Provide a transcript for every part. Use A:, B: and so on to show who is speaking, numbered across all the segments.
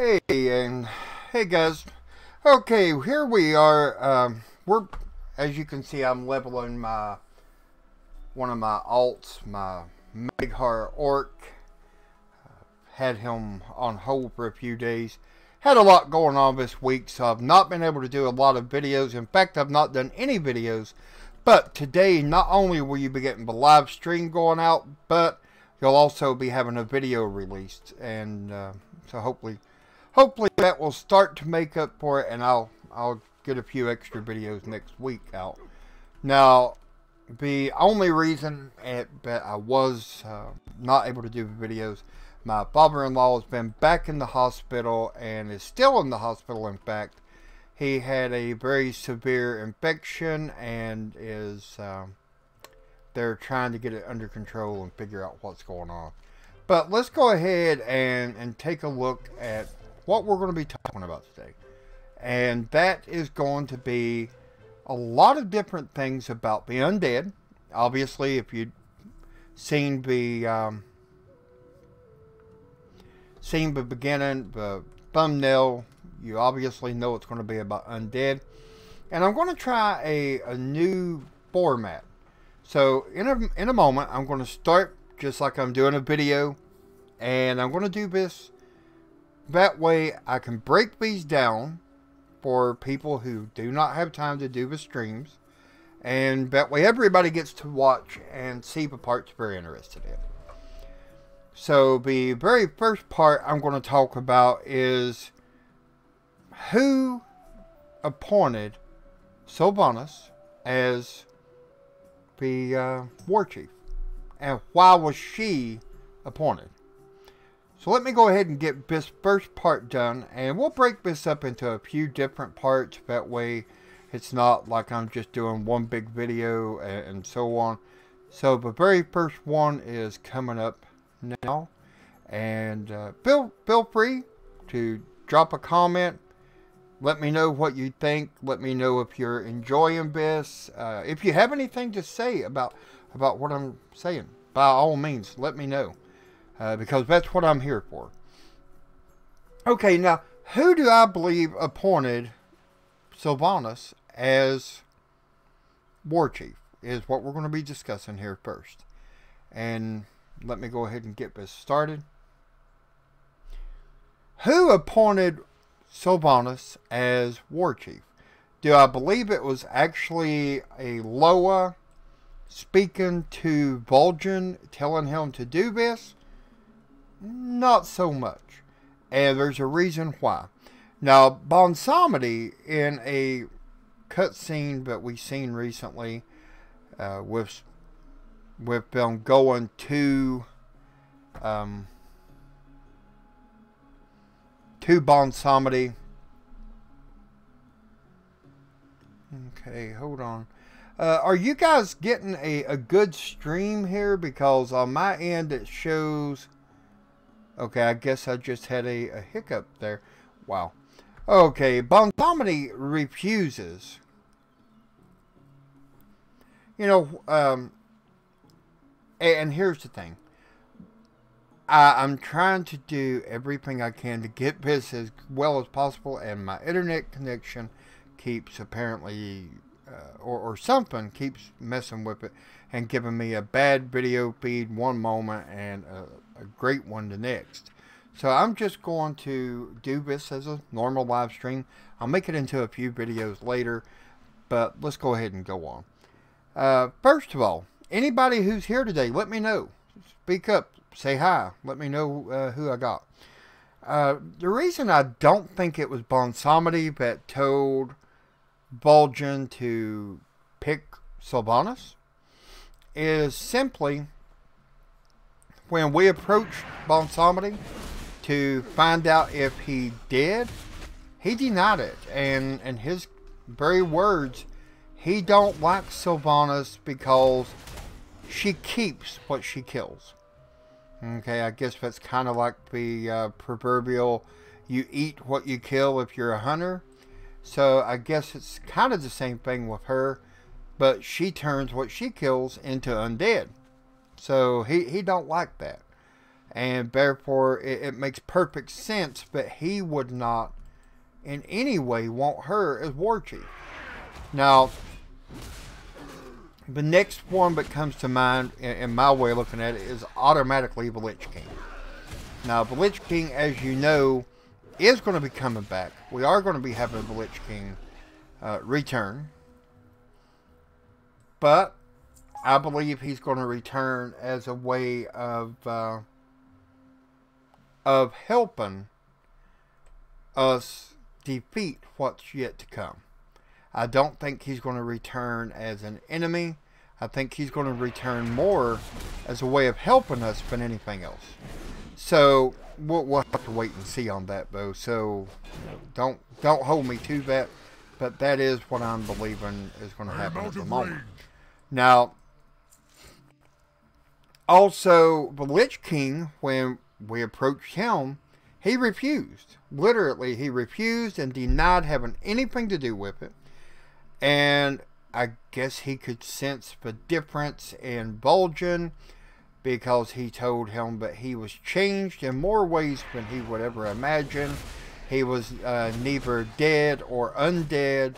A: Hey, and hey guys. Okay, here we are. As you can see, I'm leveling one of my alts, my Meghar Orc. Had him on hold for a few days. Had a lot going on this week, so I've not been able to do a lot of videos. In fact, I've not done any videos. But today, not only will you be getting the live stream going out, but you'll also be having a video released, and so hopefully that will start to make up for it, and I'll get a few extra videos next week out. Now, the only reason that I was not able to do the videos, my father-in-law has been back in the hospital and is still in the hospital. In fact, he had a very severe infection and is they're trying to get it under control and figure out what's going on. But let's go ahead and take a look at what we're going to be talking about today. And that is going to be a lot of different things about the Undead. Obviously, if you've seen the beginning, the thumbnail, you obviously know it's going to be about Undead. And I'm going to try a new format. So in a moment, I'm going to start just like I'm doing a video, and I'm going to do this. That way I can break these down for people who do not have time to do the streams. And that way everybody gets to watch and see the parts they're interested in. So the very first part I'm going to talk about is who appointed Sylvanas as the war chief, and why was she appointed. So let me go ahead and get this first part done, and we'll break this up into a few different parts. That way it's not like I'm just doing one big video and so on. So the very first one is coming up now, and feel free to drop a comment. Let me know what you think. Let me know if you're enjoying this. If you have anything to say about what I'm saying, by all means, let me know. Because that's what I'm here for. Okay, now, who do I believe appointed Sylvanas as war chief is what we're going to be discussing here first. And let me go ahead and get this started. Who appointed Sylvanas as war chief? Do I believe it was actually a Loa speaking to Vol'jin, telling him to do this? Not so much. And there's a reason why. Now, Bonsamedi, in a cutscene that we've seen recently, with them going to Bonsamedi. Okay, hold on. Are you guys getting a good stream here? Because on my end it shows... Okay, I guess I just had a hiccup there. Wow. Okay, Bonsamedi refuses. You know, and here's the thing. I'm trying to do everything I can to get this as well as possible, and my internet connection keeps apparently, or something keeps messing with it and giving me a bad video feed one moment and a great one the next. So I'm just going to do this as a normal live stream. I'll make it into a few videos later, but let's go ahead and go on. First of all, anybody who's here today, let me know. Speak up, say hi, let me know who I got. The reason I don't think it was Bonsamedi that told Vol'jin to pick Sylvanas is simply when we approached Bonsamedi to find out if he did, he denied it. And in his very words, he don't like Sylvanas because she keeps what she kills. Okay, I guess that's kind of like the proverbial, you eat what you kill if you're a hunter. So I guess it's kind of the same thing with her, but she turns what she kills into undead. So he don't like that. and therefore it makes perfect sense that he would not in any way want her as war chief. Now, the next one that comes to mind in my way of looking at it is automatically the Lich King. Now, the Lich King, as you know, is going to be coming back. We are going to be having the Lich King return. But I believe he's going to return as a way of helping us defeat what's yet to come. I don't think he's going to return as an enemy. I think he's going to return more as a way of helping us than anything else. So we'll have to wait and see on that, though. So don't hold me to that. But that is what I'm believing is going to happen at the moment. Now, also the Lich King, when we approached him, he refused. Literally, he refused and denied having anything to do with it. And I guess he could sense the difference in Vol'jin, because he told him that he was changed in more ways than he would ever imagine. He was neither dead or undead,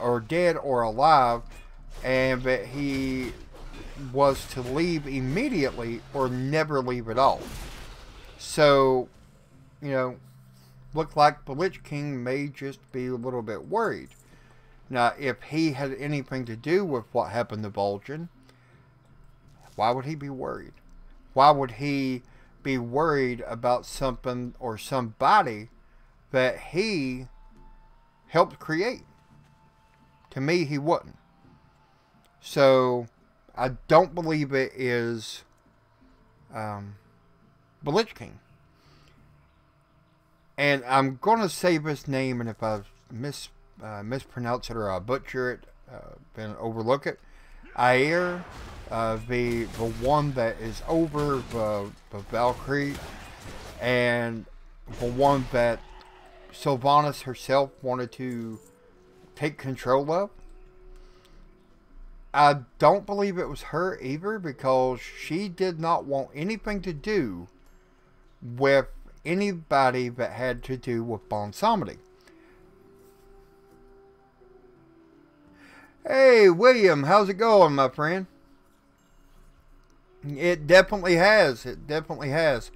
A: or dead or alive, and that he was to leave immediately or never leave at all. So, you know, looked like the Lich King may just be a little bit worried. Now, if he had anything to do with what happened to Vol'jin, why would he be worried? Why would he be worried about something or somebody that he helped create? To me, he wouldn't. So, I don't believe it is the Lich King. And I'm going to say this name, and if I mispronounce it or I butcher it, then overlook it. Aer, the one that is over the Valkyrie, and the one that Sylvanas herself wanted to take control of. I don't believe it was her either, because she did not want anything to do with anybody that had to do with Bon Samedi. Hey, William, how's it going, my friend? It definitely has. It definitely has.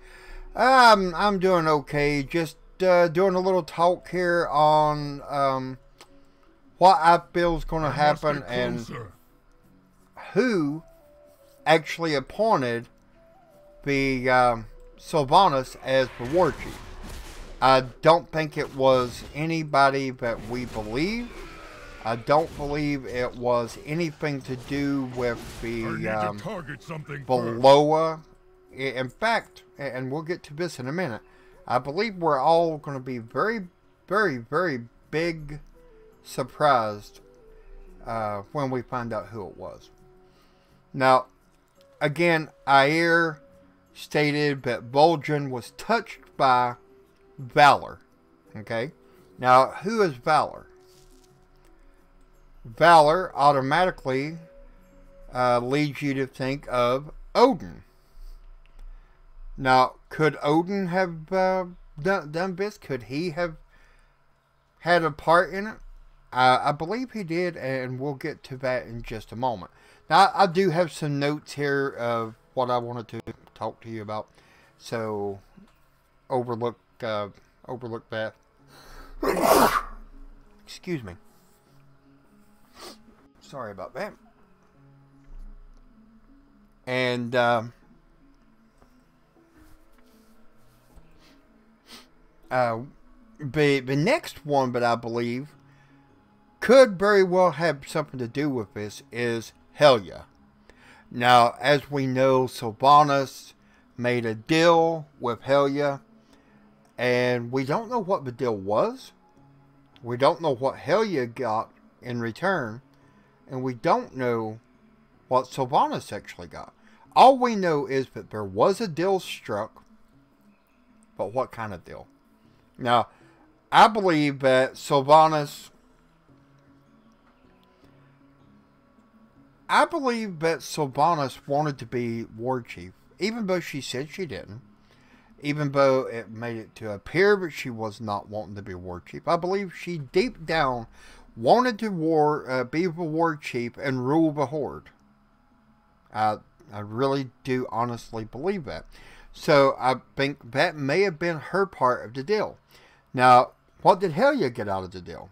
A: I'm doing okay. Just doing a little talk here on what I feel is going to happen and who actually appointed the Sylvanas as the war chief. I don't think it was anybody that we believe. I don't believe it was anything to do with the Beloa. In fact, and we'll get to this in a minute, I believe we're all going to be very, very, very big surprised when we find out who it was. Now, again, Aer stated that Vol'jin was touched by Valor. Okay? Now, who is Valor? Valor automatically leads you to think of Odin. Now, could Odin have done this? Could he have had a part in it? I believe he did, and we'll get to that in just a moment. Now, I do have some notes here of what I wanted to talk to you about, so overlook that. Excuse me. Sorry about that. And the next one that I believe could very well have something to do with this is Helya. Now, as we know, Sylvanas made a deal with Helya, and we don't know what the deal was. We don't know what Helya got in return. And we don't know what Sylvanas actually got. All we know is that there was a deal struck. But what kind of deal? Now, I believe that Sylvanas... wanted to be war chief. Even though she said she didn't. even though it made it to appear that she was not wanting to be war chief. I believe she deep down wanted to be the war chief and rule the horde. I really do honestly believe that. So I think that may have been her part of the deal. Now, what did Helia get out of the deal?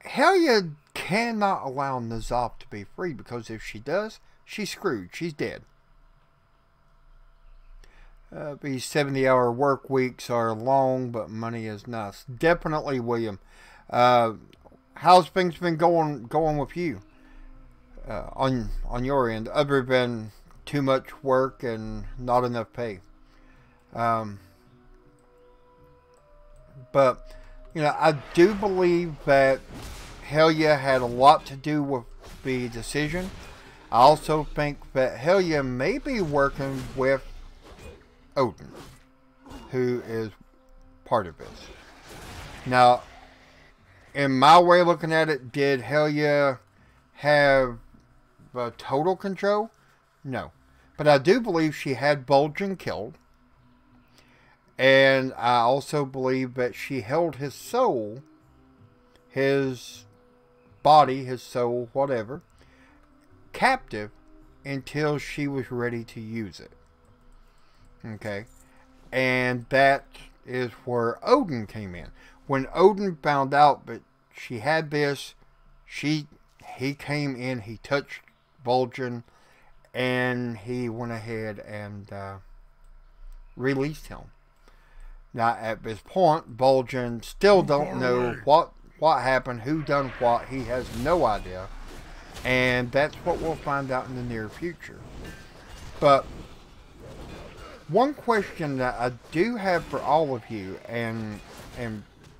A: Helia cannot allow N'Zoth to be free, because if she does, she's screwed. She's dead. These 70-hour work weeks are long, but money is nice. Definitely, William. How's things been going with you on your end, other than too much work and not enough pay? But, you know, I do believe that Helia had a lot to do with the decision. I also think that Helia may be working with Odin, who is part of this. Now, in my way of looking at it, did Helia have total control? No. But I do believe she had Vol'jin killed. And I also believe that she held his soul, his body, his soul, whatever, captive until she was ready to use it. Okay? And that is where Odin came in. When Odin found out that she had this, he came in, he touched Vol'jin, and he went ahead and released him. Now, at this point, Vol'jin still don't know what happened, who done what. He has no idea. And that's what we'll find out in the near future. But one question that I do have for all of you, and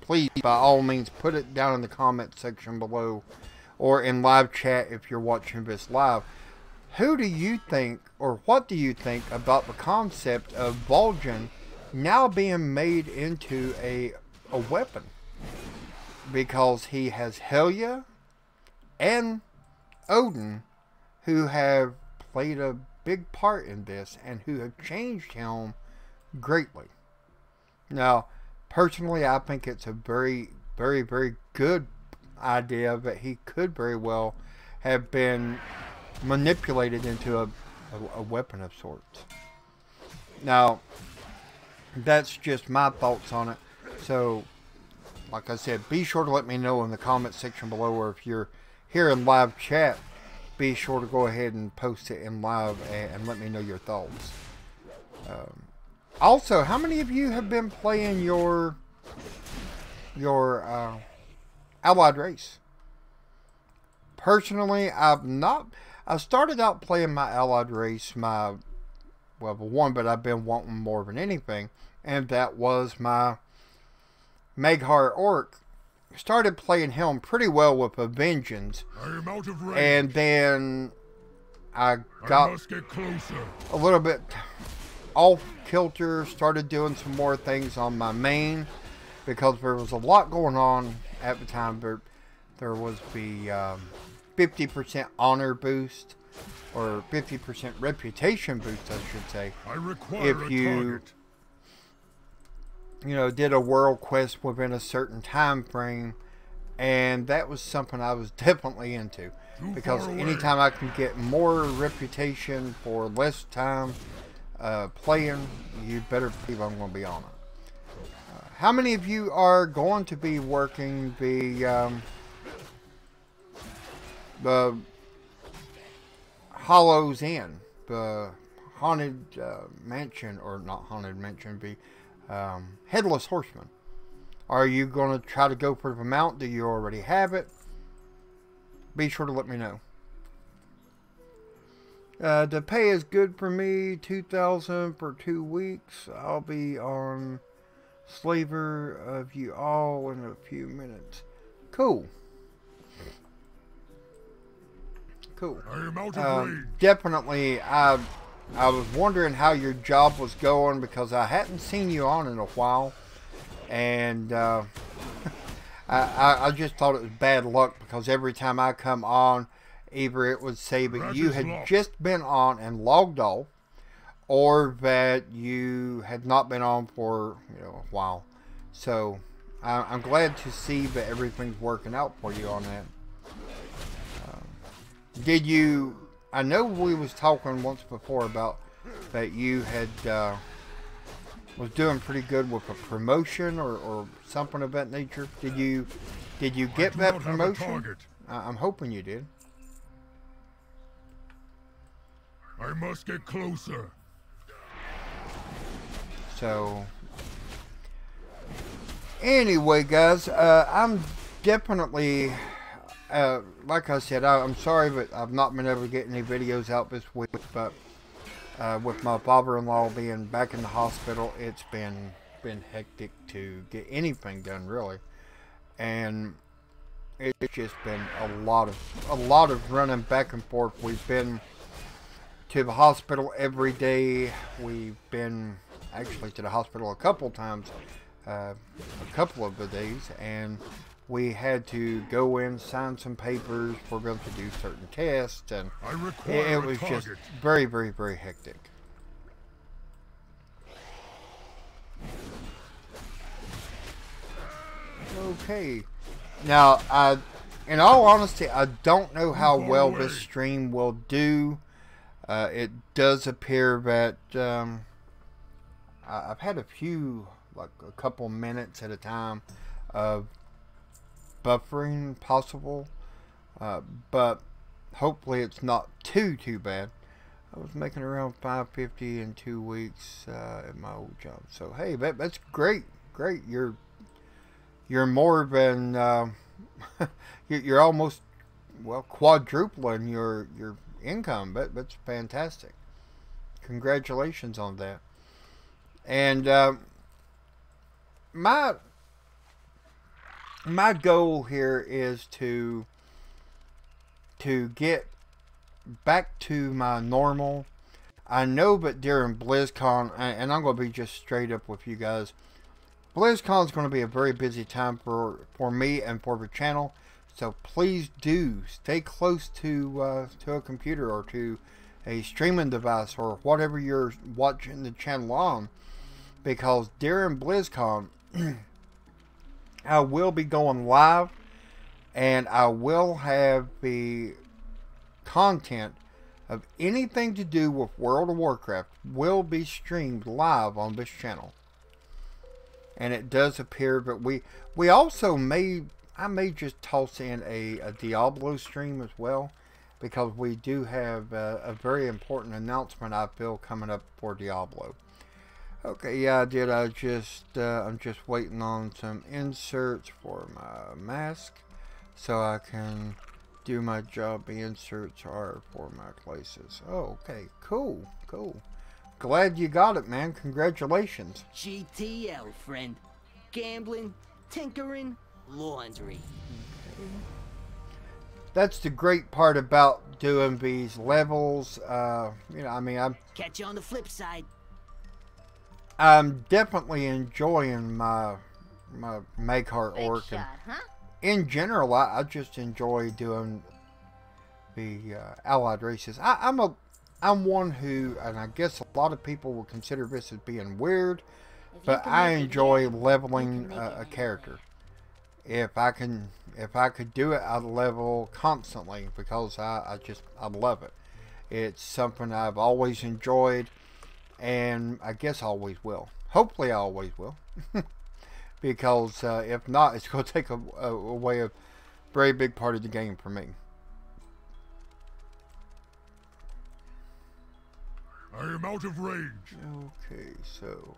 A: please, by all means, put it down in the comment section below, or in live chat if you're watching this live. Who do you think, or what do you think about the concept of Vol'jin now being made into a weapon? Because he has Helia and Odin, who have played a big part in this and who have changed him greatly. Now, personally, I think it's a very, very, very good idea that he could very well have been manipulated into a weapon of sorts. Now, that's just my thoughts on it. So, like I said, be sure to let me know in the comment section below, or if you're here in live chat, be sure to go ahead and post it in live and let me know your thoughts. Also, how many of you have been playing your allied race? Personally, I've not. I started out playing my allied race, the one that I've been wanting more than anything, and that was my Mag'har Orc. Started playing him pretty well with a vengeance, and then I got a little bit off kilter, started doing some more things on my main, because there was a lot going on at the time. There was the 50% honor boost, or 50% reputation boost, I should say, if you did a world quest within a certain time frame. And that was something I was definitely into, because anytime I can get more reputation for less time playing, you better believe I'm going to be on it. How many of you are going to be working the Hollow's Inn, the haunted mansion, or not haunted mansion, the Headless Horseman? Are you going to try to go for the mount? Do you already have it? Be sure to let me know. The pay is good for me. 2,000 for 2 weeks. I'll be on Slaver of you all in a few minutes. Cool. Cool. I am out of rage. Definitely, I was wondering how your job was going, because I hadn't seen you on in a while. And I just thought it was bad luck, because every time I come on, either it would say that you had just been on and logged off, or that you had not been on for a while. So I'm glad to see that everything's working out for you on that. Did you? I know we was talking once before about that you had was doing pretty good with a promotion or something of that nature. Did you get that promotion? I'm hoping you did.
B: I must get closer.
A: So anyway, guys, I'm definitely. Like I said, I'm sorry, but I've not been able to get any videos out this week. But with my father-in-law being back in the hospital, it's been hectic to get anything done, really. And it's just been a lot of running back and forth. We've been to the hospital every day. We've been actually to the hospital a couple times, a couple of the days, and we had to go in, sign some papers for them to do certain tests, and it was just very, very, very hectic. Okay. Now, in all honesty, I don't know how well this stream will do. It does appear that I've had a few, like a couple minutes at a time of buffering possible, but hopefully it's not too bad. I was making around $5.50 in 2 weeks at my old job. So hey, that's great. You're more than you're almost, well, quadrupling your income. That's fantastic. Congratulations on that. And my goal here is to get back to my normal. I know that during BlizzCon, and I'm going to be just straight up with you guys, BlizzCon is going to be a very busy time for me and for the channel. So please do stay close to a computer or to a streaming device or whatever you're watching the channel on, because during BlizzCon I will be going live, and I will have the content of anything to do with World of Warcraft will be streamed live on this channel. And it does appear that we also I may just toss in a Diablo stream as well, because we do have a very important announcement, I feel, coming up for Diablo. Okay, yeah, I did. I'm just waiting on some inserts for my mask so I can do my job. The inserts are for my places. Oh, okay, cool. Glad you got it, man. Congratulations.
C: GTL, friend. Gambling, tinkering, laundry.
A: Okay. That's the great part about doing these levels. I mean,
C: catch you on the flip side.
A: I'm definitely enjoying my Maghart orc.
D: Shot, huh?
A: In general, I just enjoy doing the allied races. I'm one who, and I guess a lot of people will consider this as being weird, but I enjoy leveling a character. If I could do it, I'd level constantly, because I love it. It's something I've always enjoyed, and I guess I always will. Hopefully I always will. Because if not, it's going to take away a very big part of the game for me.
B: I am out of range.
A: Okay, so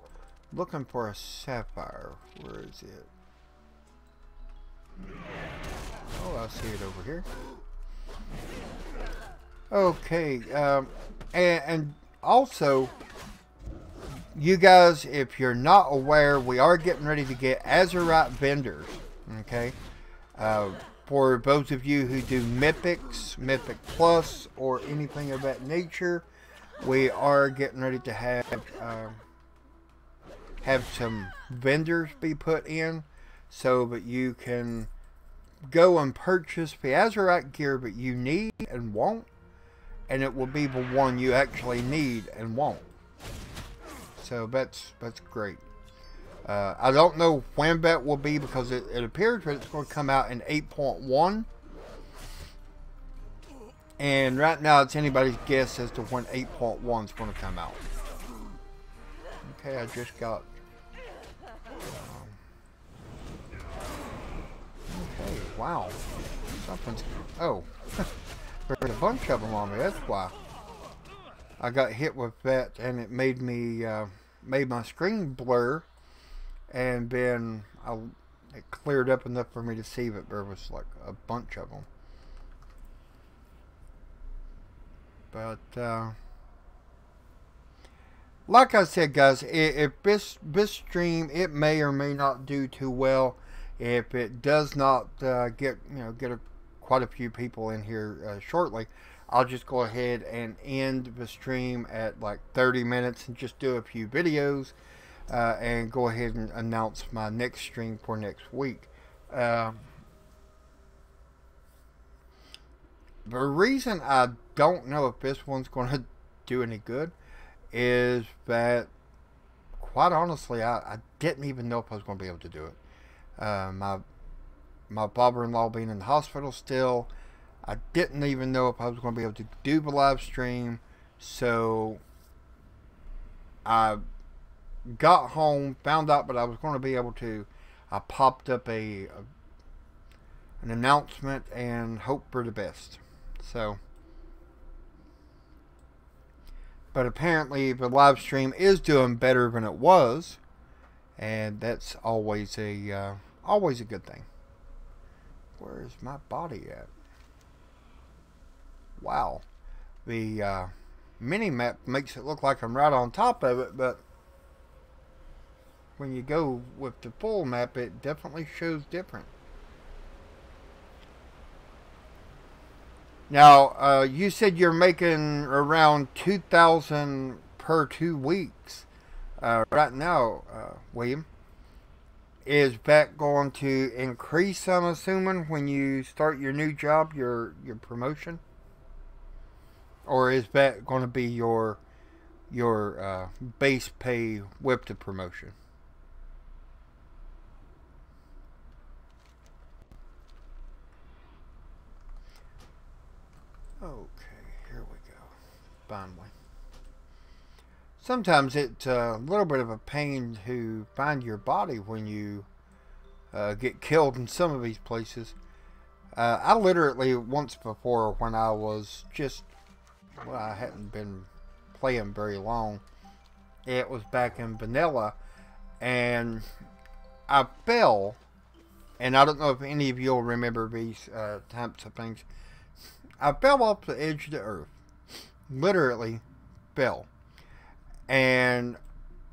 A: looking for a sapphire. Where is it? Oh, I see it over here. Okay, and also, you guys, if you're not aware, we are getting ready to get Azerite vendors. Okay, for those of you who do Mythics, Mythic Plus, or anything of that nature, we are getting ready to have some vendors be put in, so that you can go and purchase the Azerite gear that you need and want, and it will be the one you actually need and want. So that's great. I don't know when that will be because it appears that it's going to come out in 8.1. And right now it's anybody's guess as to when 8.1 is going to come out. Okay, I just got... okay, wow. Something's... oh. There's a bunch of them on me, that's why. I got hit with that and it made me... made my screen blur. And then it cleared up enough for me to see that there was like a bunch of them. But like I said, guys, if this stream, it may or may not do too well. If it does not get quite a few people in here shortly, I'll just go ahead and end the stream at like 30 minutes and just do a few videos. And go ahead and announce my next stream for next week. The reason I don't know if this one's going to do any good is that, quite honestly, I didn't even know if I was going to be able to do it. My father-in-law being in the hospital still, I didn't even know if I was going to be able to do the live stream. So I got home, found out that I was going to be able to. I popped up an announcement and hope for the best. So, but apparently the live stream is doing better than it was, and that's always a good thing. Where is my body at? Wow, the mini map makes it look like I'm right on top of it, but when you go with the full map, it definitely shows different. Now, you said you're making around 2,000 per 2 weeks right now, William. Is that going to increase, I'm assuming, when you start your new job, your promotion? Or is that going to be your base pay with the promotion? Okay, here we go. Finally. Sometimes it's a little bit of a pain to find your body when you get killed in some of these places. I literally, once before, when I was just, well, I hadn't been playing very long. It was back in vanilla, and I fell, and I don't know if any of you will remember these types of things. I fell off the edge of the earth. Literally fell. And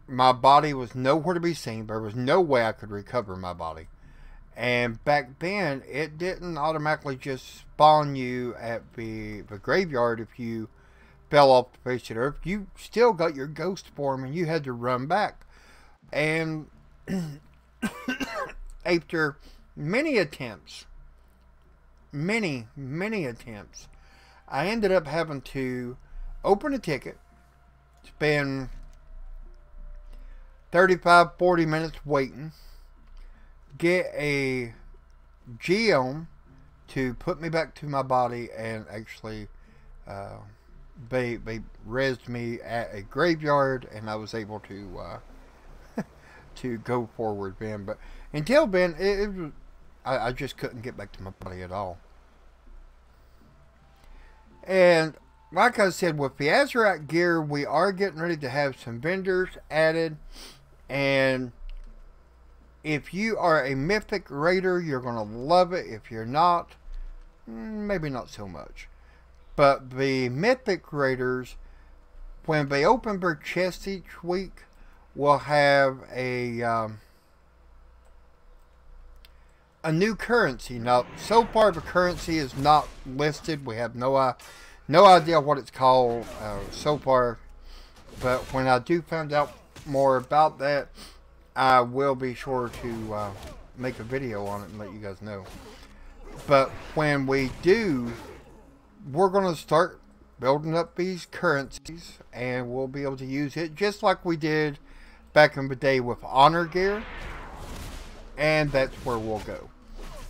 A: my body was nowhere to be seen. There was no way I could recover my body. And back then, it didn't automatically just spawn you at the graveyard if you fell off the face of the earth. You still got your ghost form and you had to run back. And after many attempts, many attempts, I ended up having to open a ticket, spend 35-40 minutes waiting, get a geome to put me back to my body, and actually they rezzed me at a graveyard, and I was able to to go forward then. But until then, I just couldn't get back to my body at all. And like I said, with the Azurite gear, we are getting ready to have some vendors added. And if you are a Mythic Raider, you're going to love it. If you're not, maybe not so much. But the Mythic Raiders, when they open their chest each week, will have a new currency. Now, so far the currency is not listed. We have no idea what it's called so far. But when I do find out more about that, I will be sure to make a video on it and let you guys know. But when we do, we're going to start building up these currencies, and we'll be able to use it just like we did back in the day with honor gear, and that's where we'll go.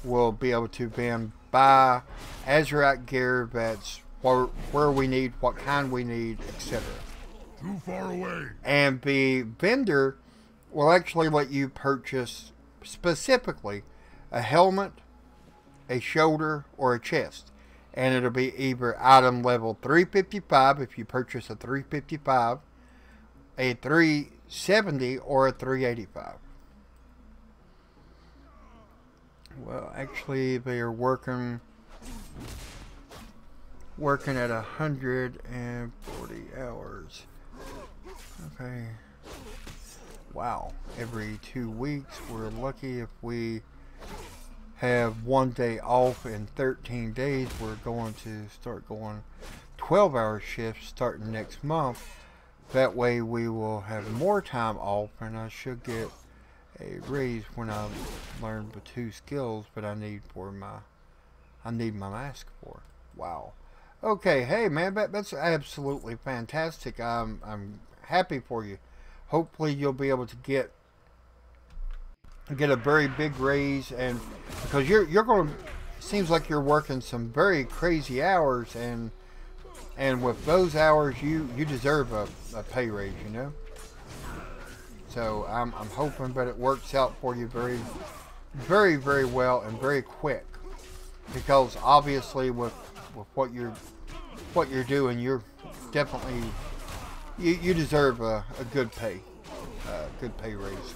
A: We'll be able to then buy Azerite gear that's where we need, what kind we need, etc.
B: Too far away.
A: And the vendor will actually let you purchase specifically a helmet, a shoulder, or a chest. And it'll be either item level 355 if you purchase a 355, a 370, or a 385. Well, actually, they are working at 140 hours. Okay. Wow. Every 2 weeks, we're lucky if we have 1 day off in 13 days. We're going to start going 12-hour shifts starting next month. That way we will have more time off, and I should get a raise when I learn the 2 skills that I need my mask for. Wow. Okay, hey man, that's absolutely fantastic. I'm happy for you. Hopefully you'll be able to get a very big raise, and because you're going to, seems like you're working some very crazy hours, and with those hours you deserve a pay raise, you know. So I'm hoping that it works out for you very well and very quick, because obviously with what you're doing, you're definitely you deserve a good pay raise.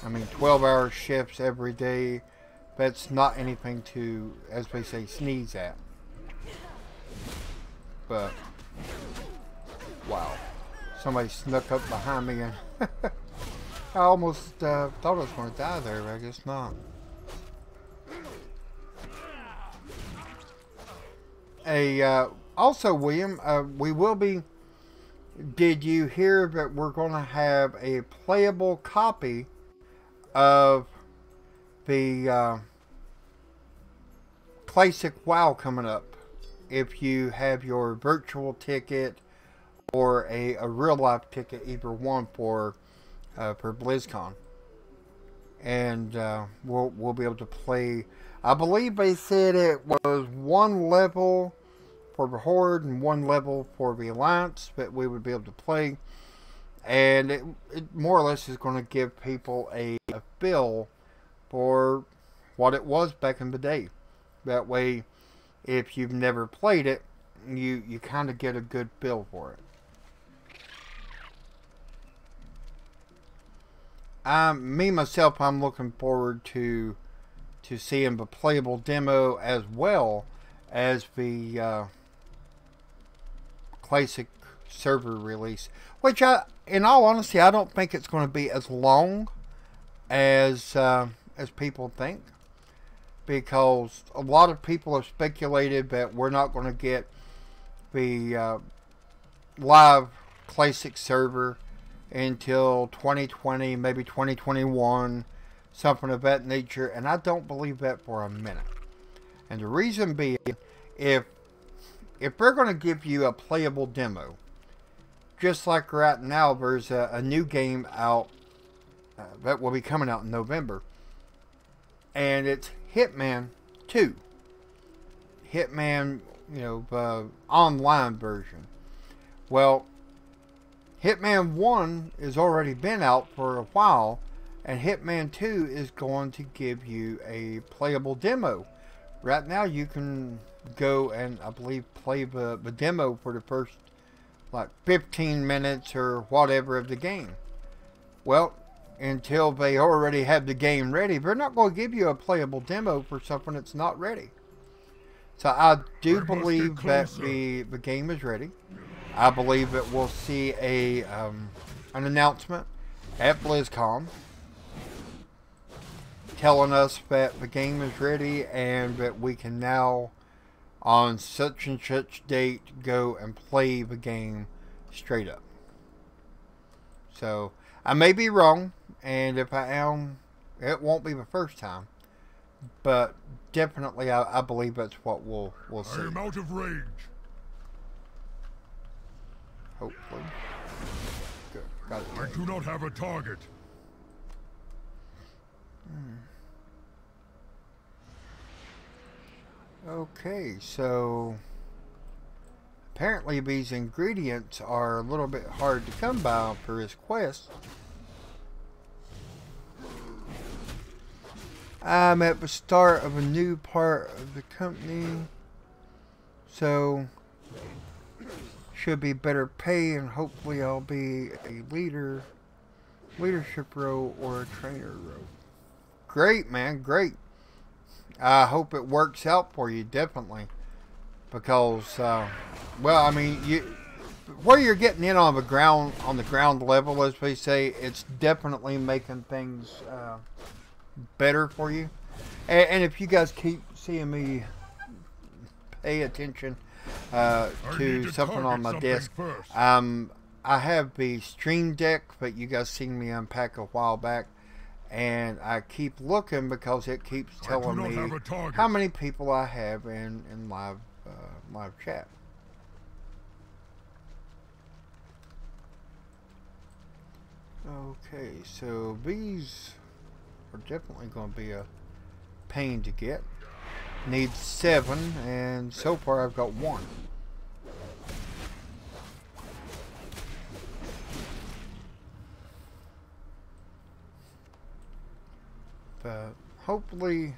A: I mean, 12-hour shifts every day, that's not anything to, as they say, sneeze at. But wow, somebody snuck up behind me, and I almost thought I was going to die there, but I guess not. Also, William, we will be. Did you hear that we're going to have a playable copy of the Classic WoW coming up? If you have your virtual ticket or a real life ticket, either one for BlizzCon, and we'll be able to play. I believe they said it was 1 level for the Horde and 1 level for the Alliance that we would be able to play, and it more or less is going to give people a feel for what it was back in the day. That way, if you've never played it, you kind of get a good feel for it. Me myself, I'm looking forward to seeing the playable demo as well as the Classic server release, which in all honesty, I don't think it's going to be as long as people think, because a lot of people have speculated that we're not going to get the live Classic server until 2020, maybe 2021, something of that nature, and I don't believe that for a minute. And the reason being, if they're going to give you a playable demo, just like right now, there's a new game out that will be coming out in November, and it's Hitman 2. Hitman, you know, the online version. Well, Hitman 1 has already been out for a while, and Hitman 2 is going to give you a playable demo. Right now you can go and, I believe, play the demo for the first like 15 minutes or whatever of the game. Well, until they already have the game ready, they're not going to give you a playable demo for something that's not ready. So I do believe that the game is ready. I believe that we'll see an announcement at BlizzCon telling us that the game is ready and that we can now, on such and such date, go and play the game straight up. So I may be wrong, and if I am, it won't be the first time, but definitely I believe that's what we'll see.
B: I am out of range.
A: Hopefully. Good. forgot
B: I do not have a target.
A: Okay, so apparently these ingredients are a little bit hard to come by for his quest. I'm at the start of a new part of the company, so should be better pay, and hopefully I'll be a leadership role or a trainer role. Great, man, great. I hope it works out for you, definitely, because well, I mean, where you're getting in on the ground level, as we say, it's definitely making things better for you. And if you guys keep seeing me pay attention to something on my desk, I have the Stream Deck that you guys seen me unpack a while back, and I keep looking because it keeps telling me how many people I have in live chat. Okay, so these are definitely going to be a pain to get. Need 7, and so far I've got 1. But hopefully.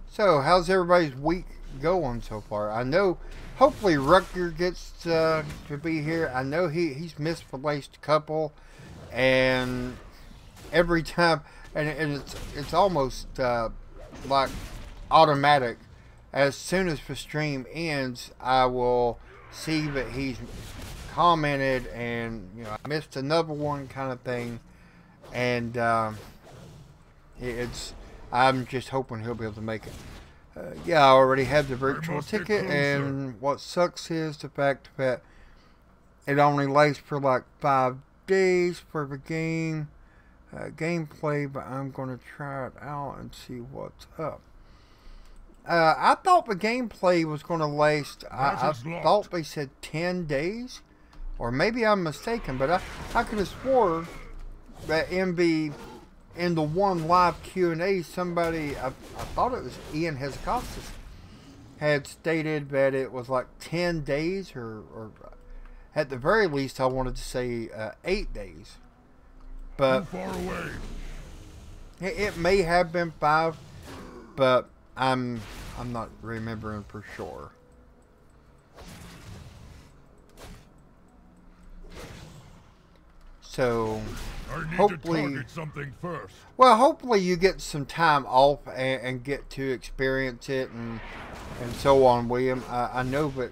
A: So, how's everybody's week going so far? I know, hopefully Rutger gets to be here. I know he's missed the last couple, and every time, and it's almost like automatic. As soon as the stream ends, I will see that he's commented, and I missed another one, kind of thing, and I'm just hoping he'll be able to make it. Yeah, I already have the virtual ticket, and what sucks is the fact that it only lasts for like 5 days for the game gameplay, but I'm going to try it out and see what's up. I thought the gameplay was going to last, I thought they said 10 days, or maybe I'm mistaken, but I could have swore that in the one live Q&A, somebody, I thought it was Ian Hezakostas, had stated that it was like 10 days, or at the very least, I wanted to say 8 days. But
B: too far away.
A: It may have been 5, but I'm not remembering for sure. So hopefully,
B: to target something first.
A: Well, hopefully you get some time off and get to experience it and so on, William. I know that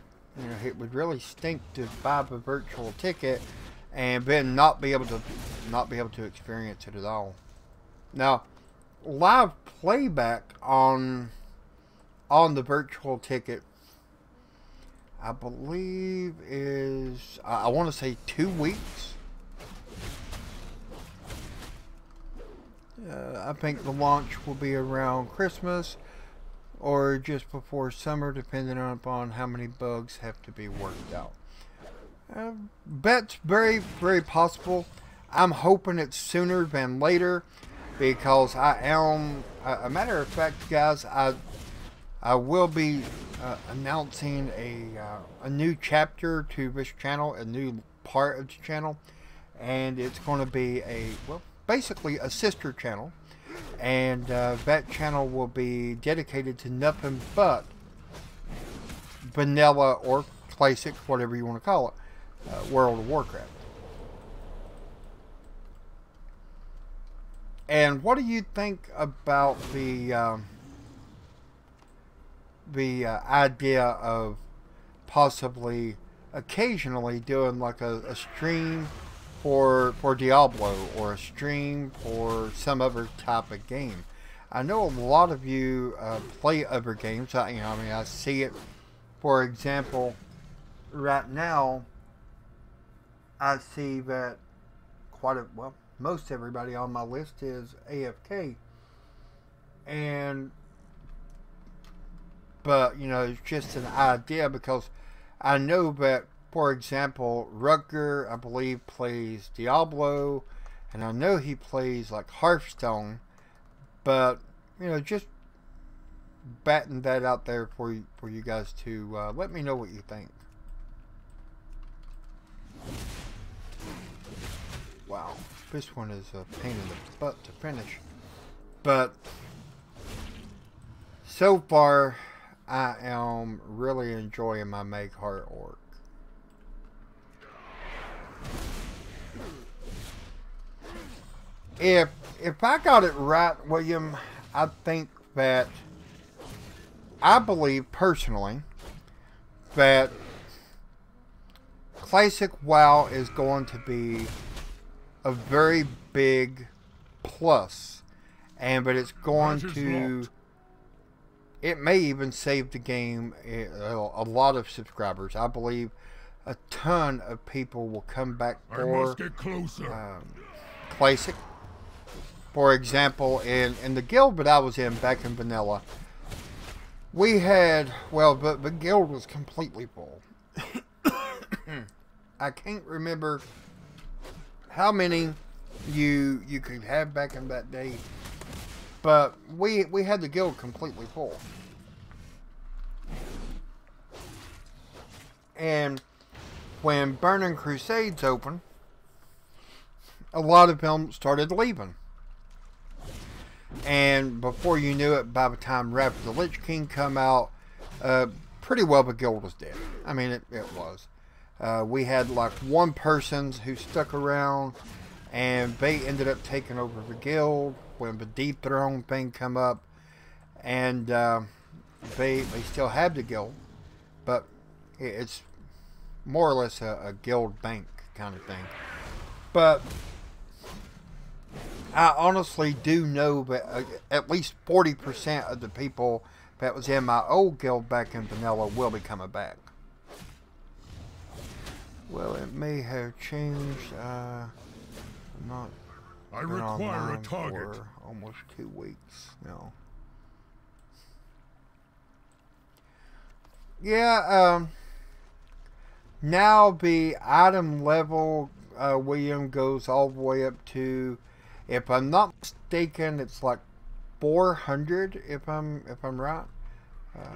A: it would really stink to buy a virtual ticket and then not be able to experience it at all. Now, live playback on the virtual ticket, I believe is, I want to say 2 weeks. I think the launch will be around Christmas or just before summer, depending upon how many bugs have to be worked out. That's very, very possible. I'm hoping it's sooner than later, because I am, a matter of fact, guys, I will be announcing a new chapter to this channel, a new part of the channel, and it's going to be basically a sister channel, and that channel will be dedicated to nothing but vanilla or classic, whatever you want to call it, World of Warcraft. And what do you think about the idea of possibly occasionally doing like a stream for Diablo, or a stream for some other type of game? I know a lot of you play other games. I see it. For example, right now, I see that most everybody on my list is AFK, but it's just an idea, because I know that for example, Rutger, I believe, plays Diablo, and I know he plays like Hearthstone, but you know, just batting that out there for you guys to let me know what you think. Wow, this one is a pain in the butt to finish, but so far I am really enjoying my Make Heart Orc. If I got it right, William, I think that I believe personally that Classic WoW is going to be a very big plus, and but it's going to, it may even save the game a lot of subscribers. I believe a ton of people will come back for Classic. For example, in the guild that I was in back in Vanilla, we had, well, the guild was completely full. I can't remember how many you could have back in that day, but we had the guild completely full. And when Burning Crusades opened, a lot of them started leaving. And before you knew it, by the time Wrath of the Lich King come out, pretty well the guild was dead. I mean, it was. We had like one person who stuck around, and they ended up taking over the guild when the Deep Throne thing come up, and they still have the guild, but it's more or less a guild bank kind of thing. But I honestly do know that at least 40% of the people that was in my old guild back in Vanilla will be coming back. Well, it may have changed. I
B: require a target.
A: For almost 2 weeks now. Yeah, now the item level, William, goes all the way up to, if I'm not mistaken, it's like 400. If I'm right,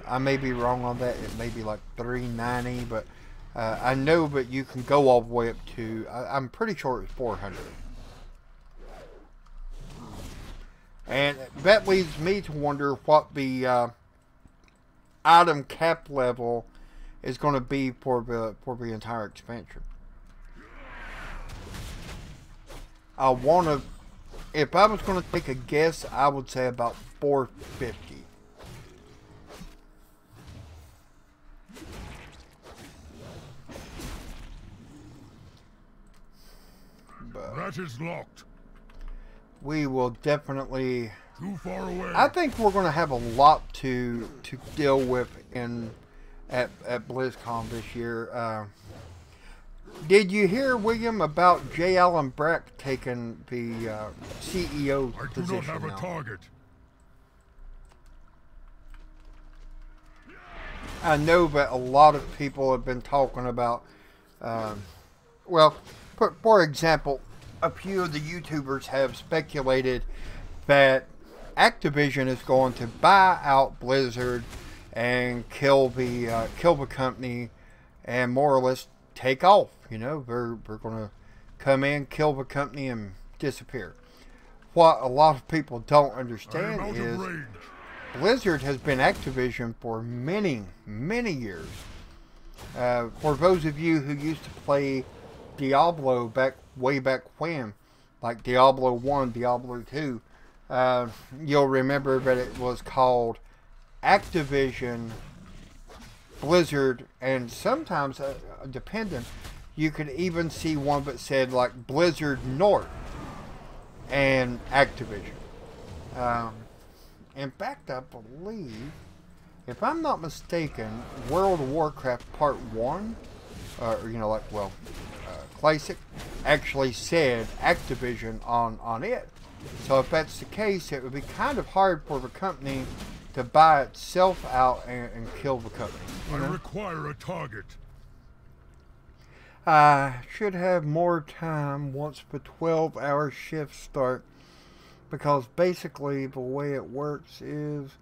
A: I may be wrong on that. It may be like 390, but I know that you can go all the way up to. I'm pretty sure it's 400. And that leads me to wonder what the item cap level is going to be for the entire expansion. I want to, if I was going to take a guess, I would say about 450. But
B: that is locked.
A: We will definitely.
B: Too far away.
A: I think we're going to have a lot to deal with at BlizzCon this year. Did you hear, William, about J. Allen Brack taking the CEO position? I do not have a target. I know that a lot of people have been talking about, well, for example, a few of the YouTubers have speculated that Activision is going to buy out Blizzard and kill the company and more or less take off. You know, they're going to come in, kill the company, and disappear. What a lot of people don't understand is Blizzard has been Activision for many, many years. For those of you who used to play Diablo way back when, like Diablo 1, Diablo 2, you'll remember that it was called Activision, Blizzard, and sometimes, dependent, you could even see one that said like Blizzard North and Activision. In fact, I believe, if I'm not mistaken, World of Warcraft Part 1, Classic, actually said Activision on it. So if that's the case, it would be kind of hard for the company to buy itself out and kill the company.
B: I require a target.
A: I should have more time once the 12-hour shifts start, because basically the way it works is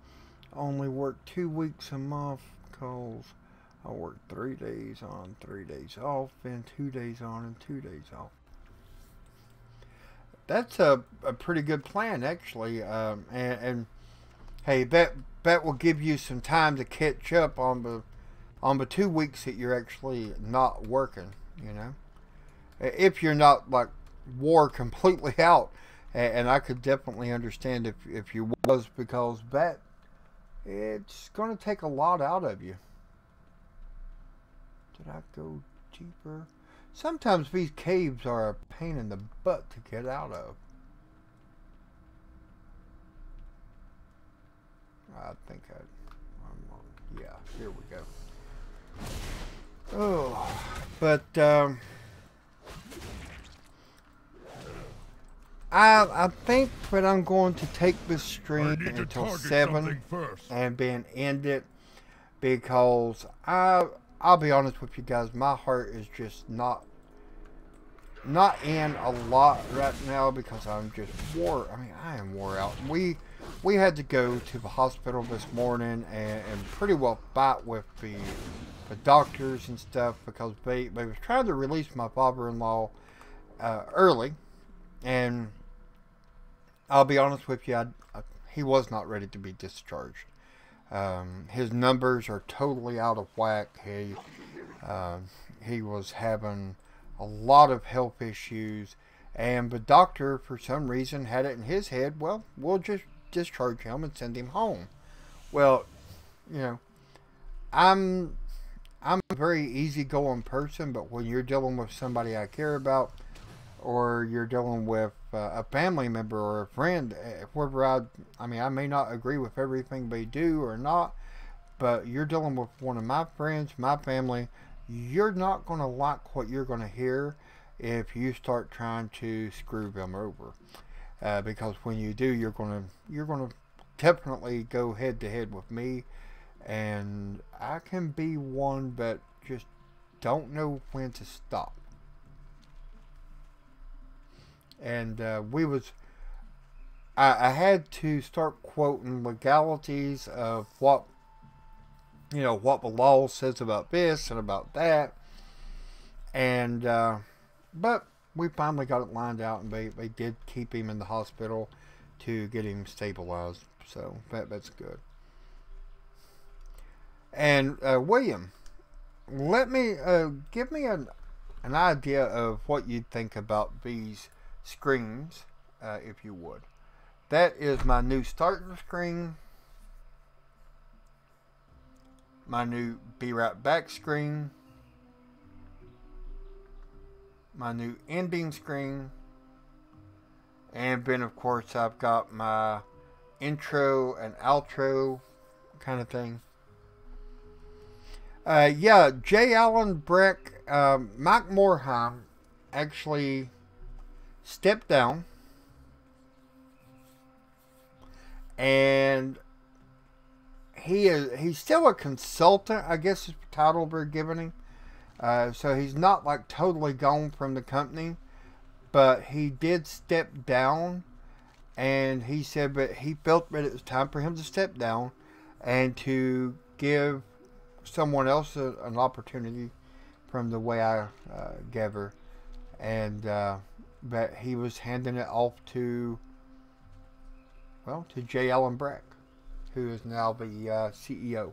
A: I only work 2 weeks a month, because I work 3 days on, 3 days off, and 2 days on and 2 days off. That's a pretty good plan, actually. And hey, that will give you some time to catch up on the 2 weeks that you're actually not working. You know, if you're not like wore completely out, and I could definitely understand if you was, because that it's going to take a lot out of you. Did I go deeper? Sometimes these caves are a pain in the butt to get out of. I think yeah, here we go. Oh, but I think that I'm going to take this stream until 7 and then end it, because I'll be honest with you guys, my heart is just not in a lot right now, because I'm just I am wore out. We had to go to the hospital this morning and pretty well fight with the doctors and stuff, because they was trying to release my father-in-law early, and I'll be honest with you, he was not ready to be discharged. His numbers are totally out of whack. He was having a lot of health issues, and the doctor, for some reason, had it in his head, well, we'll just discharge him and send him home. Well, you know, I'm a very easygoing person, but when you're dealing with somebody I care about, or you're dealing with a family member or a friend, whether I may not agree with everything they do or not, but you're dealing with one of my friends, my family, you're not going to like what you're going to hear if you start trying to screw them over. Because when you do, you're going to definitely go head to head with me, and I can be one that just don't know when to stop. And I had to start quoting legalities of what the law says about this and about that, and but we finally got it lined out, and they did keep him in the hospital to get him stabilized, so that's good. And William, give me an idea of what you'd think about these screens, if you would. That is my new starting screen, my new Be Right Back screen, my new ending screen, and then of course I've got my intro and outro kind of thing. Yeah, J. Allen Breck, Mike Morheim actually stepped down, and he's still a consultant, I guess is the title they're giving him. So he's not like totally gone from the company, but he did step down, and he said that he felt that it was time for him to step down and to give someone else an opportunity, from the way I gather, and that he was handing it off to J. Allen Brack, who is now the CEO.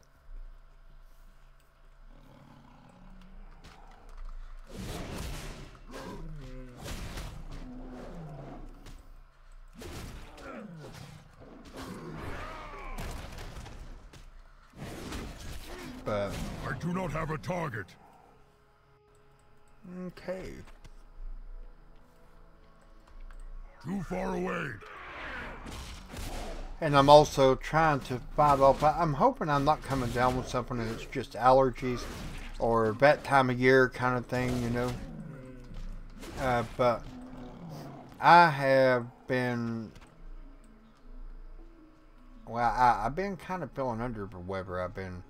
A: But
B: I do not have a target.
A: Okay.
B: Too far away.
A: And I'm also trying to fight off. I'm hoping I'm not coming down with something that's just allergies or that time of year kind of thing, you know. But I have been, I've been kind of feeling under the weather. I've been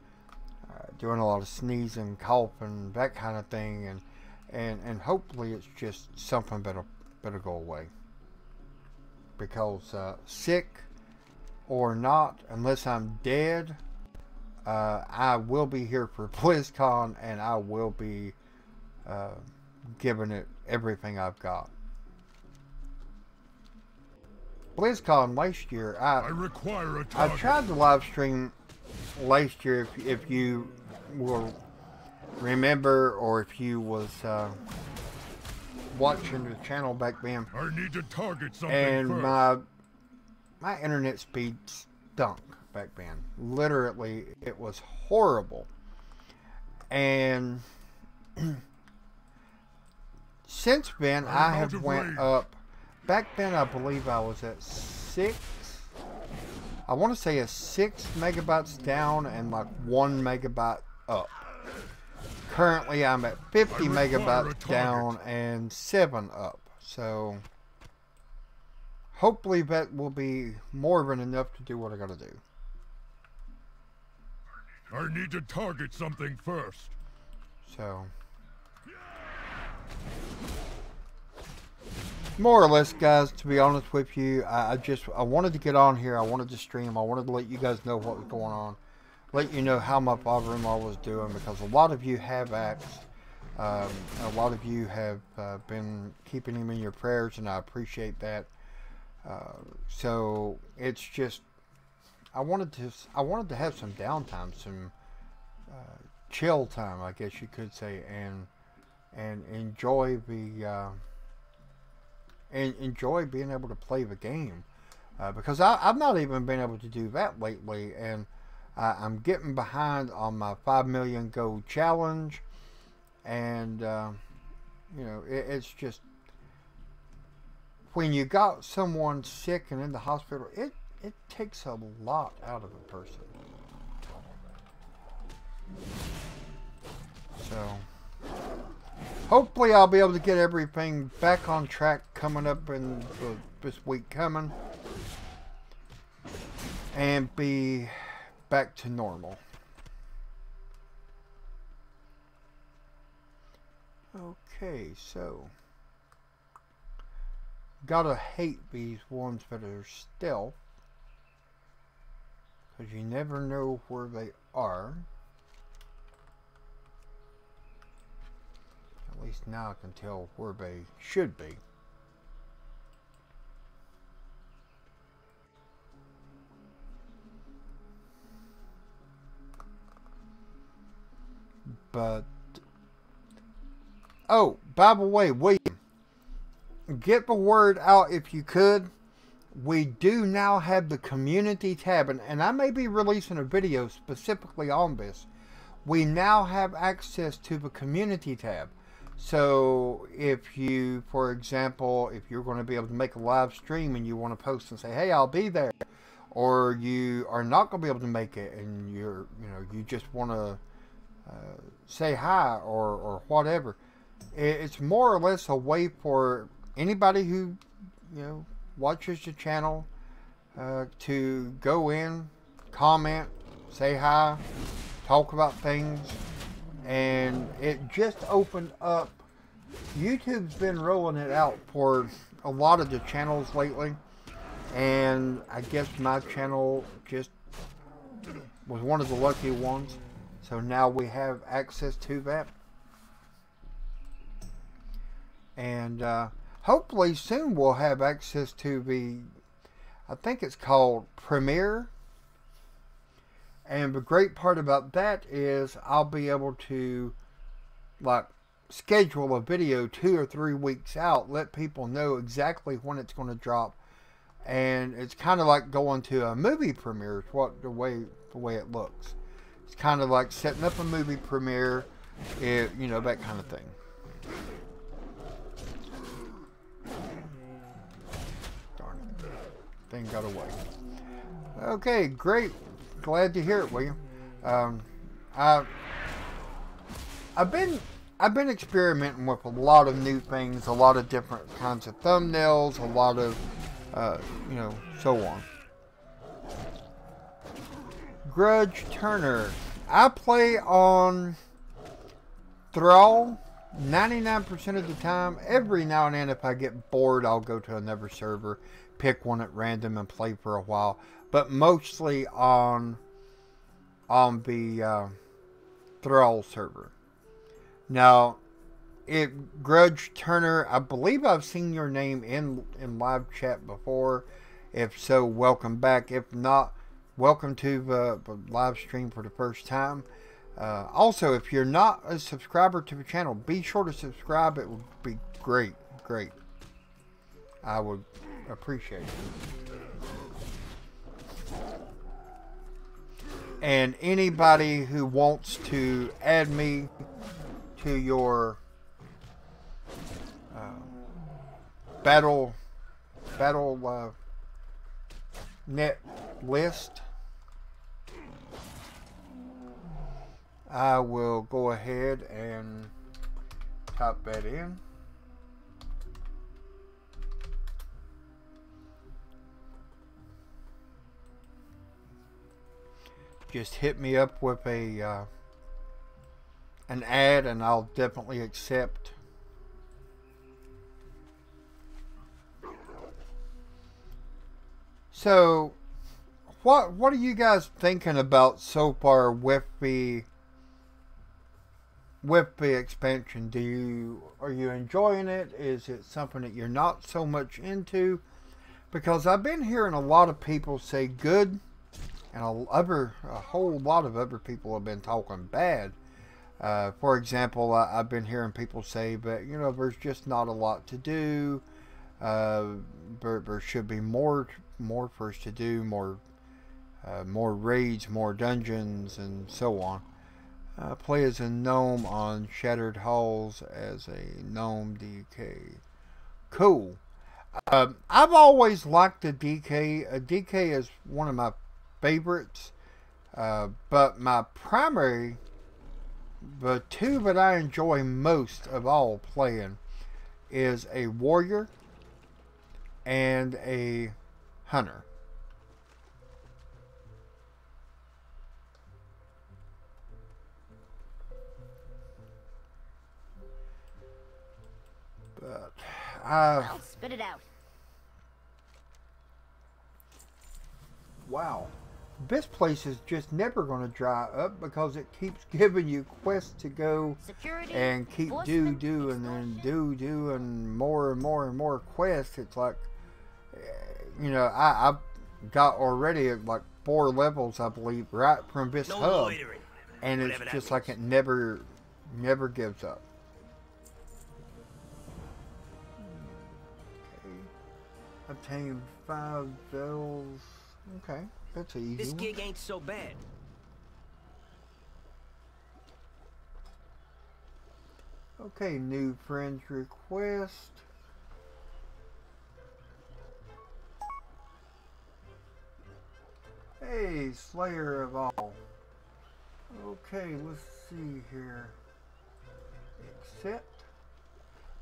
A: doing a lot of sneezing, coughing, that kind of thing, and hopefully it's just something better go away. Because sick or not, unless I'm dead, I will be here for BlizzCon, and I will be giving it everything I've got. BlizzCon last year,
B: I require a
A: I
B: target.
A: tried to live stream last year, if you will remember, or if you was watching the channel back then.
B: I need to target something
A: And
B: first.
A: my internet speed stunk back then. Literally, it was horrible. And since then, I have went up. Back then, I believe I was at 6. I want to say a 6 megabytes down and like 1 megabyte up. Currently, I'm at 50 megabytes down and 7 up. So, hopefully that will be more than enough to do what I gotta do.
B: I need to target something first.
A: So, more or less, guys, to be honest with you, I wanted to get on here. I wanted to stream. I wanted to let you guys know what was going on. Let you know how my father-in-law was doing, because a lot of you have asked. A lot of you have been keeping him in your prayers, and I appreciate that. So it's just, I wanted to have some downtime, some chill time, I guess you could say, and enjoy the and enjoy being able to play the game, because I've not even been able to do that lately, and I'm getting behind on my 5 million gold challenge, and you know, it's just, when you got someone sick and in the hospital, it takes a lot out of a person. So hopefully I'll be able to get everything back on track coming up in this week coming, and be back to normal. Okay, so gotta hate these ones that are stealth, because you never know where they are. At least now I can tell where they should be. But, oh, by the way, William, get the word out if you could. We do now have the community tab, and I may be releasing a video specifically on this. We now have access to the community tab. So if you, for example, if you're going to be able to make a live stream and you want to post and say, hey, I'll be there, or you are not going to be able to make it and you just want to say hi or whatever, it's more or less a way for anybody who, you know, watches the channel to go in, comment, say hi, talk about things. And it just opened up. YouTube's been rolling it out for a lot of the channels lately, and I guess my channel just was one of the lucky ones. So now we have access to that, and hopefully soon we'll have access to the, I think it's called Premiere. And the great part about that is I'll be able to, like, schedule a video 2 or 3 weeks out, let people know exactly when it's going to drop, and it's kind of like going to a movie premiere. The way it looks, it's kind of like setting up a movie premiere, you know, that kind of thing. Darn it, thing got away. Okay, great. Glad to hear it, William. I've been experimenting with a lot of new things, a lot of different kinds of thumbnails, a lot of you know, so on. Grudge Turner. I play on Thrall, 99% of the time, every now and then if I get bored, I'll go to another server, pick one at random and play for a while. But mostly on the Thrall server. Now, Grudge Turner, I believe I've seen your name in live chat before. If so, welcome back. If not, welcome to the live stream for the first time. Also, if you're not a subscriber to the channel, be sure to subscribe. It would be great. I would appreciate it. And anybody who wants to add me to your battle net list, I will go ahead and type that in. Just hit me up with an ad and I'll definitely accept. So, what are you guys thinking about so far with the expansion? Are you enjoying it? Is it something that you're not so much into? Because I've been hearing a lot of people say good, and a whole lot of other people have been talking bad. For example, I've been hearing people say that, you know, there's just not a lot to do. There should be more for us to do, more raids, more dungeons, and so on. Play as a gnome on Shattered Halls as a gnome DK. Cool. I've always liked the DK. A DK is one of my favorites. But my primary, the two that I enjoy most of all playing, is a warrior and a hunter. But
D: I'll spit it out.
A: Wow. This place is just never going to dry up because it keeps giving you quests to go
D: Security,
A: and keep do and then do and more quests. It's like, you know, I've got already like 4 levels, I believe, right from this hub, and it's just like it never gives up. Okay. Obtain 5 bells. Okay. That's an easy
C: This
A: one.
C: gig ain't so bad.
A: Okay, new friends request. Hey, Slayer of all. Okay, let's see here. Accept.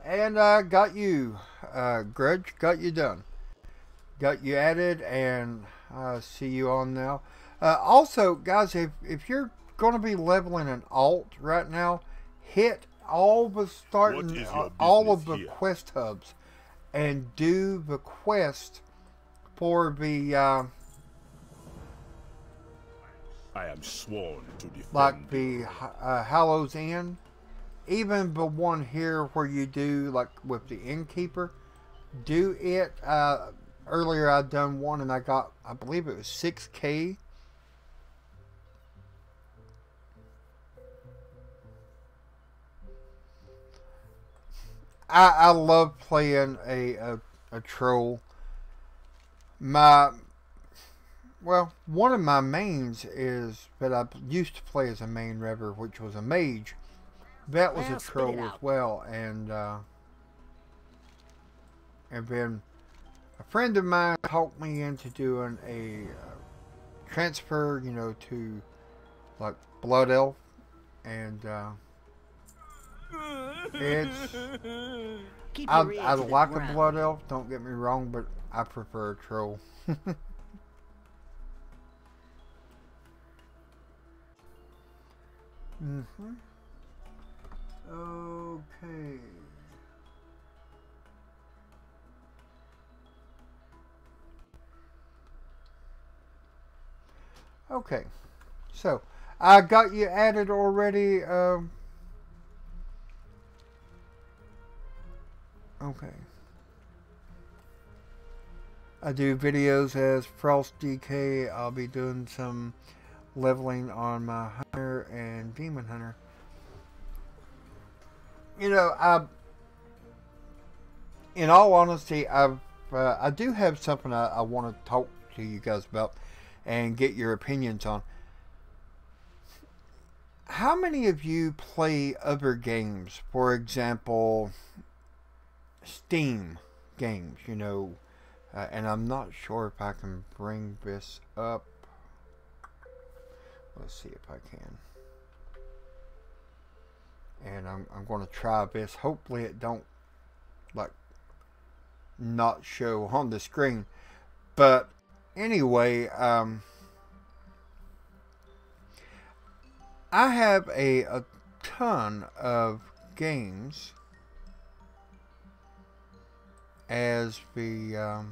A: And I got you, Grudge, got you done. Got you added, and I see you on now. Also, guys, if you're going to be leveling an alt right now, hit all the all of the quest hubs, and do the quest for the
B: I am sworn to defend
A: like the Hallows Inn. Even the one here where you do like with the innkeeper, do it. Earlier I'd done one and I got, I believe it was 6K. I love playing a troll. One of my mains is that I used to play as a main rever, which was a mage. That was a troll as well, and then a friend of mine talked me into doing a transfer, you know, to like Blood Elf, and I like a Blood Elf, don't get me wrong, but I prefer a troll. Okay. Okay. So, I got you added already. Okay. I do videos as Frost DK. I'll be doing some leveling on my Hunter and Demon Hunter. You know, in all honesty, I do have something I want to talk to you guys about and get your opinions on. How many of you play other games? For example, Steam games, you know, and I'm not sure if I can bring this up. Let's see if I can. And I'm going to try this. Hopefully it don't, like, not show on the screen. But anyway, I have a ton of games as the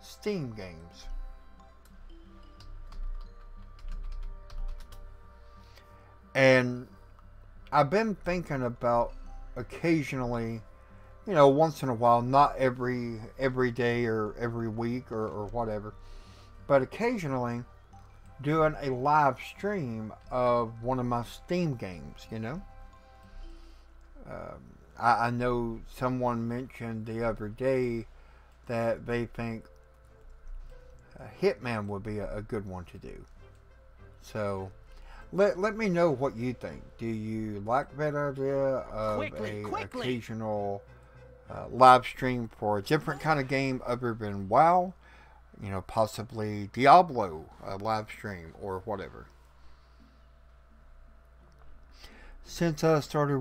A: Steam games. And I've been thinking about occasionally, you know, once in a while, not every day or every week or whatever, but occasionally doing a live stream of one of my Steam games, you know. I know someone mentioned the other day that they think Hitman would be a good one to do. So let me know what you think. Do you like that idea of occasional live stream for a different kind of game other than WoW? You know, possibly Diablo live stream or whatever. Since I started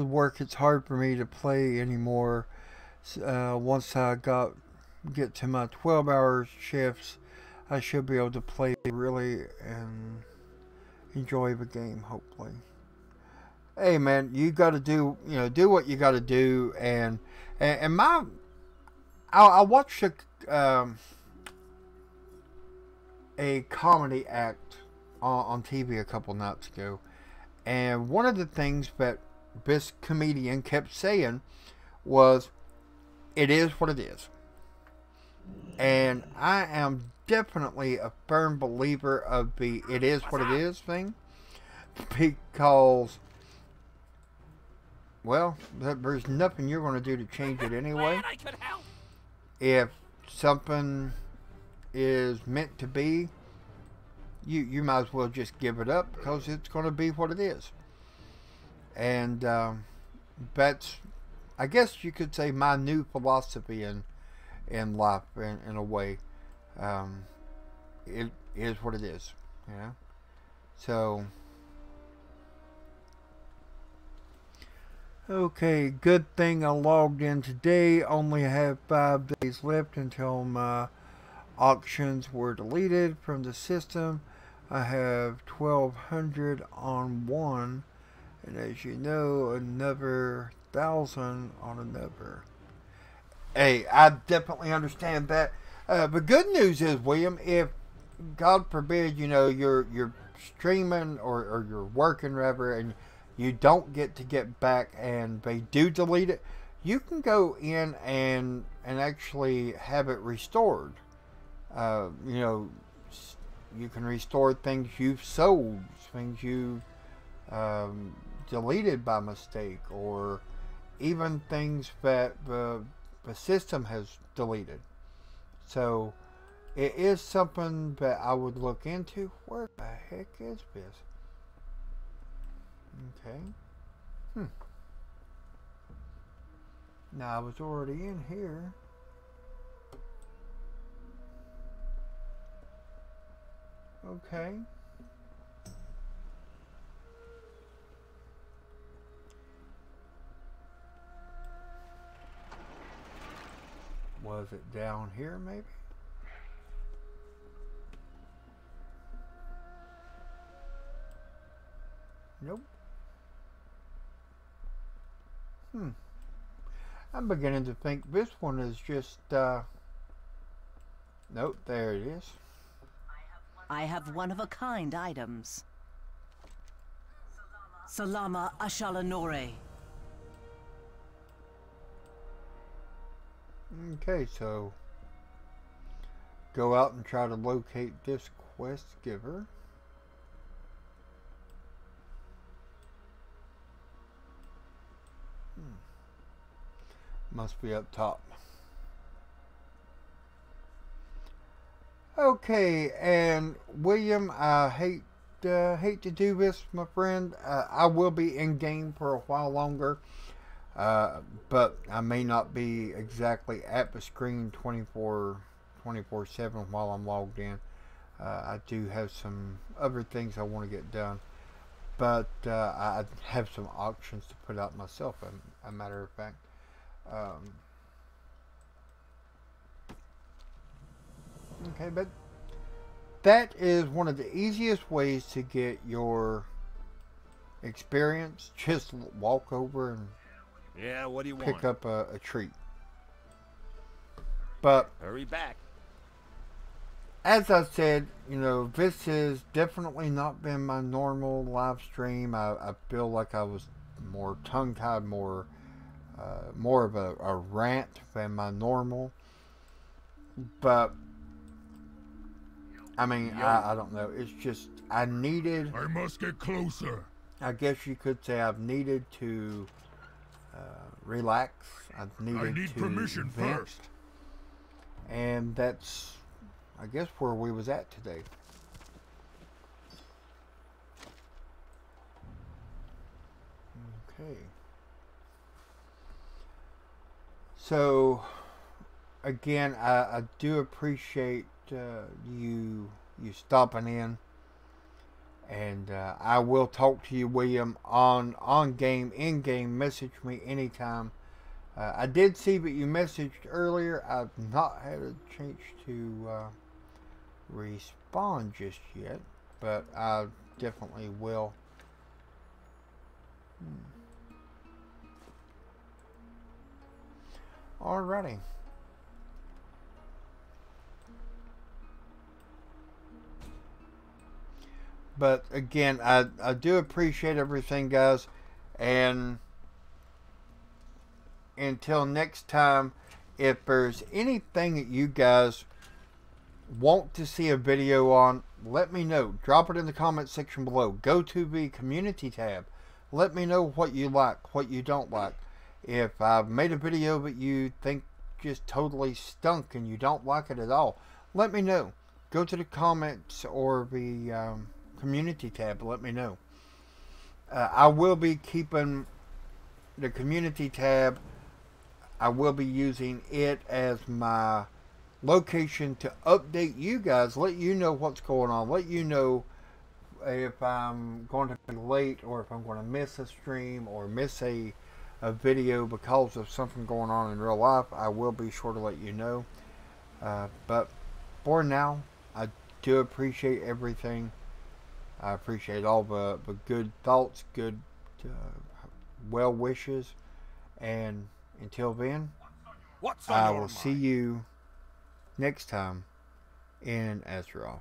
A: work, it's hard for me to play anymore. Once I get to my 12-hour shifts, I should be able to play really and enjoy the game, hopefully. Hey man, you got to do what you got to do, and I watched a comedy act on TV a couple nights ago, and one of the things that this comedian kept saying was, "It is what it is," and I am definitely a firm believer of the "it is what it is" thing, because, well, there's nothing you're going to do to change it anyway. If something is meant to be, you might as well just give it up, because it's going to be what it is. And that's, I guess you could say, my new philosophy in life, in a way. It is what it is, you know. So, okay, good thing I logged in today. Only have 5 days left until my auctions were deleted from the system. I have 1,200 on one, and as you know, another 1,000 on another. Hey, I definitely understand that. The good news is, William, if God forbid, you know, you're streaming or you're working, rather, and you don't get back and they do delete it, you can go in and actually have it restored. You know, you can restore things you've sold, things you deleted by mistake, or even things that the system has deleted. So it is something that I would look into. Where the heck is this? Okay. Now, I was already in here. Okay. Was it down here, maybe? Nope. I'm beginning to think this one is just, nope, there it is.
E: I have one-of-a-kind items. Salama Ashalanore.
A: Okay, so go out and try to locate this quest giver. Must be up top. Okay, and William, I hate to do this, my friend. I will be in game for a while longer, but I may not be exactly at the screen 24/7 while I'm logged in. I do have some other things I want to get done, but I have some auctions to put out myself. A matter of fact. Okay, but that is one of the easiest ways to get your experience. Just walk over and
B: Yeah, what do you
A: pick
B: want?
A: up a treat. But
B: Hurry back.
A: as I said, you know, this has definitely not been my normal live stream. I feel like I was more tongue-tied, more of a rant than my normal. But I mean, I don't know. It's just I needed.
B: I must get closer.
A: I guess you could say I've needed to relax. I've needed
B: need
A: to
B: permission
A: vent.
B: first.
A: And that's, I guess, where we was at today. Okay. So, again, I do appreciate you stopping in, and I will talk to you, William, on game, in game. Message me anytime. I did see that you messaged earlier. I've not had a chance to respond just yet, but I definitely will. Alrighty. But again, I do appreciate everything, guys. And until next time, if there's anything that you guys want to see a video on, let me know. Drop it in the comment section below. Go to the community tab. Let me know what you like, what you don't like. If I've made a video that you think just totally stunk and you don't like it at all, let me know. Go to the comments or the community tab. Let me know. I will be keeping the community tab. I will be using it as my location to update you guys, let you know what's going on, let you know if I'm going to be late or if I'm going to miss a stream or miss a video because of something going on in real life. I will be sure to let you know. But for now, I do appreciate everything. I appreciate all the good thoughts, good well wishes, and until then,
B: What's on
A: I
B: your
A: will see
B: mind?
A: you next time in Azeroth.